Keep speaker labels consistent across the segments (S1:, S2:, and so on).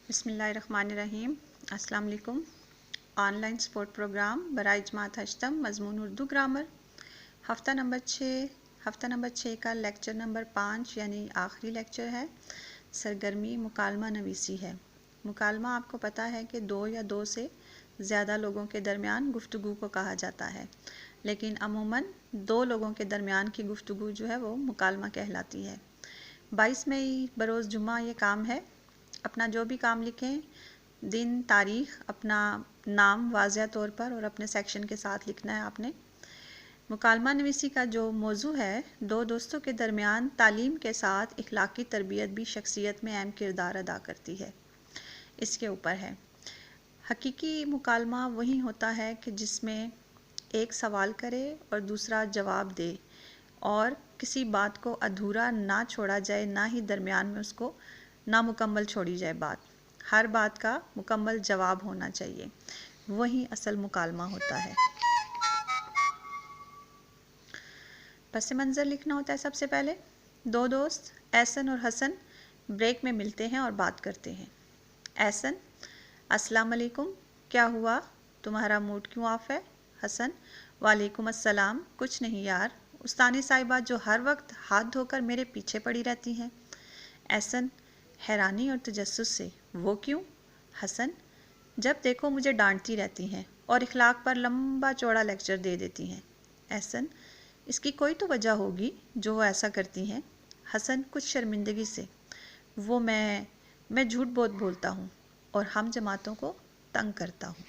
S1: बिस्मिल्लाहिर्रहमानिर्रहीम। अस्सलाम वालेकुम। ऑनलाइन सपोर्ट प्रोग्राम बराए जमात हश्तम मज़मून उर्दू ग्रामर हफ़्ता नंबर 6 का लेक्चर नंबर 5 यानी आखिरी लेक्चर है। सरगर्मी मुकालमा नवीसी है। मुकालमा आपको पता है कि दो या दो से ज़्यादा लोगों के दरमियान गुफ्तगू को कहा जाता है, लेकिन अमूमन दो लोगों के दरमियान की गुफ्तगू जो है वो मुकालमा कहलाती है। 22 मई बरोज़ जुम्मा ये काम है। अपना जो भी काम लिखें, दिन, तारीख़, अपना नाम वाज़िया तौर पर और अपने सेक्शन के साथ लिखना है आपने। मुकालमा नवीसी का जो मौजू है, दो दोस्तों के दरमियान तालीम के साथ इखलाकी तरबियत भी शख्सियत में अहम किरदार अदा करती है, इसके ऊपर है। हकीकी मुकालमा वही होता है कि जिसमें एक सवाल करे और दूसरा जवाब दे और किसी बात को अधूरा ना छोड़ा जाए, ना ही दरमियान में उसको नामुकम्मल छोड़ी जाए बात। हर बात का मुकम्मल जवाब होना चाहिए, वही असल मुकालमा होता है। पस मंज़र लिखना होता है। सबसे पहले दो दोस्त एहसन और हसन ब्रेक में मिलते हैं और बात करते हैं। एहसन: अस्सलाम वालेकुम, क्या हुआ, तुम्हारा मूड क्यों ऑफ है? हसन: वालेकुम अस्सलाम, कुछ नहीं यार, उस्तानी साहिबा जो हर वक्त हाथ धोकर मेरे पीछे पड़ी रहती हैं। एहसन हैरानी और तजस्सुस से: वो क्यों? हसन: जब देखो मुझे डांटती रहती हैं और इखलाक पर लंबा चौड़ा लेक्चर दे देती हैं। एहसन: इसकी कोई तो वजह होगी जो वो ऐसा करती हैं। हसन कुछ शर्मिंदगी से: वो मैं झूठ बहुत बोलता हूँ और हम जमातों को तंग करता हूँ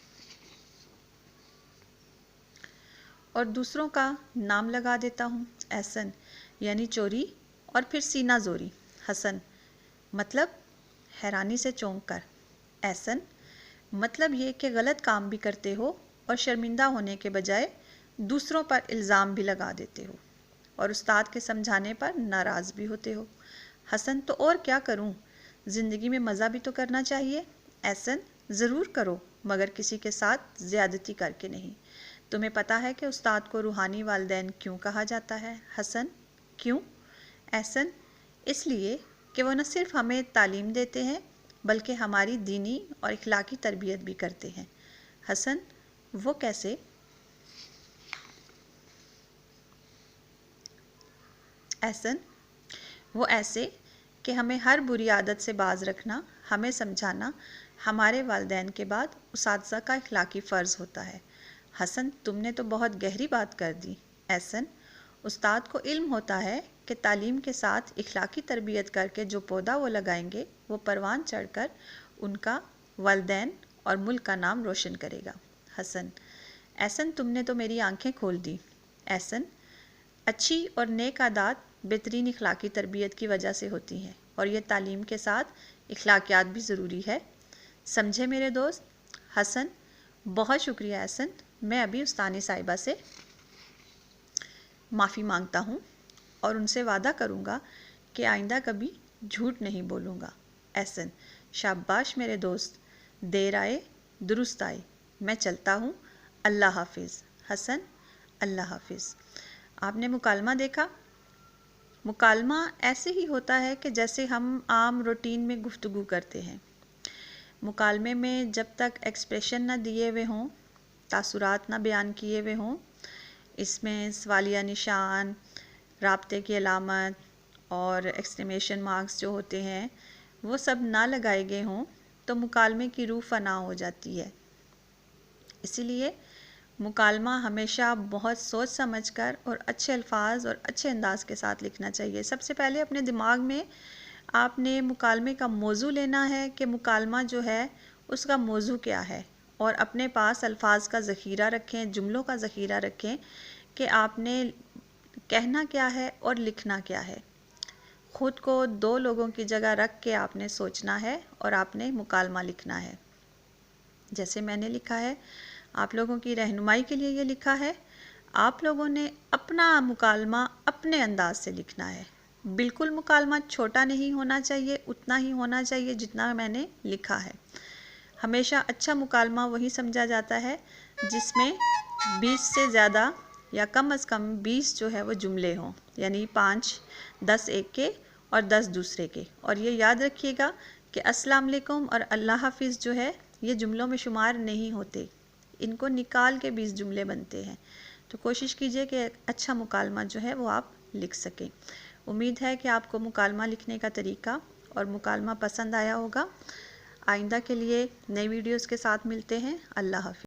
S1: और दूसरों का नाम लगा देता हूँ। एहसन: यानी चोरी और फिर सीना जोरी। हसन: मतलब? हैरानी से चौंक कर। एहसन: मतलब ये कि गलत काम भी करते हो और शर्मिंदा होने के बजाय दूसरों पर इल्ज़ाम भी लगा देते हो और उस्ताद के समझाने पर नाराज़ भी होते हो। हसन: तो और क्या करूं, ज़िंदगी में मज़ा भी तो करना चाहिए। एहसन: ज़रूर करो, मगर किसी के साथ ज़्यादती करके नहीं। तुम्हें पता है कि उस्ताद को रूहानी वालिदैन क्यों कहा जाता है? हसन: क्यों? एहसन: इसलिए कि वो न सिर्फ हमें तालीम देते हैं बल्कि हमारी दीनी और इखलाकी तरबियत भी करते हैं। हसन: वो कैसे? एहसन: वो ऐसे कि हमें हर बुरी आदत से बाज रखना, हमें समझाना हमारे वालिदैन के बाद उस्ताज़ा का इखलाकी फ़र्ज़ होता है। हसन: तुमने तो बहुत गहरी बात कर दी। एहसन: उस्ताद को इल्म होता है कि तालीम के साथ इखलाकी तरबियत करके जो पौधा वो लगाएंगे वो परवान चढ़कर उनका, वालिदैन और मुल्क का नाम रोशन करेगा। हसन: एहसन तुमने तो मेरी आंखें खोल दी। एहसन: अच्छी और नेक आदत बेहतरीन इखलाकी तरबियत की वजह से होती हैं और ये तालीम के साथ इखलाकियात भी ज़रूरी है, समझे मेरे दोस्त? हसन: बहुत शुक्रिया एहसन, मैं अभी उस्तानी साहिबा से माफ़ी मांगता हूँ और उनसे वादा करूँगा कि आइंदा कभी झूठ नहीं बोलूँगा। एहसन: शाबाश मेरे दोस्त, देर आए दुरुस्त आए, मैं चलता हूँ, अल्लाह हाफिज़। हसन: अल्लाह हाफिज़। आपने मुकालमा देखा। मुकालमा ऐसे ही होता है कि जैसे हम आम रूटीन में गुफ्तगू करते हैं। मुकालमे में जब तक एक्सप्रेशन ना दिए हुए हों, तासुरात ना बयान किए हुए हों, इसमें सवालिया निशान, राब्ते की अलामत और एक्सक्लेमेशन मार्क्स जो होते हैं वो सब ना लगाए गए हों तो मुकालमे की रूह फना हो जाती है। इसीलिए मुकालमा हमेशा बहुत सोच समझकर और अच्छे अल्फाज और अच्छे अंदाज के साथ लिखना चाहिए। सबसे पहले अपने दिमाग में आपने मुकालमे का मौजू लेना है कि मुकालमा जो है उसका मौजू क्या है और अपने पास अल्फाज का ज़ख़ीरा रखें, जुमलों का ज़ख़ीरा रखें कि आपने कहना क्या है और लिखना क्या है। ख़ुद को दो लोगों की जगह रख के आपने सोचना है और आपने मुकालमा लिखना है। जैसे मैंने लिखा है, आप लोगों की रहनुमाई के लिए ये लिखा है। आप लोगों ने अपना मुकालमा अपने अंदाज से लिखना है। बिल्कुल मुकालमा छोटा नहीं होना चाहिए, उतना ही होना चाहिए जितना मैंने लिखा है। हमेशा अच्छा मुकालमा वही समझा जाता है जिसमें 20 से ज़्यादा या कम से कम 20 जो है वो जुमले हों, यानी 5, 10 एक के और 10 दूसरे के। और ये याद रखिएगा کہ السلام علیکم اور اللہ حافظ جو ہے یہ جملوں میں شمار نہیں ہوتے، ان کو نکال کے 20 جملے بنتے ہیں. تو کوشش کیجئے کہ اچھا مکالمہ جو ہے وہ آپ لکھ سکیں. امید ہے کہ آپ کو مکالمہ لکھنے کا طریقہ اور مکالمہ پسند آیا ہوگا. آئندہ کے لیے نئی ویڈیوز کے ساتھ ملتے ہیں. اللہ حافظ.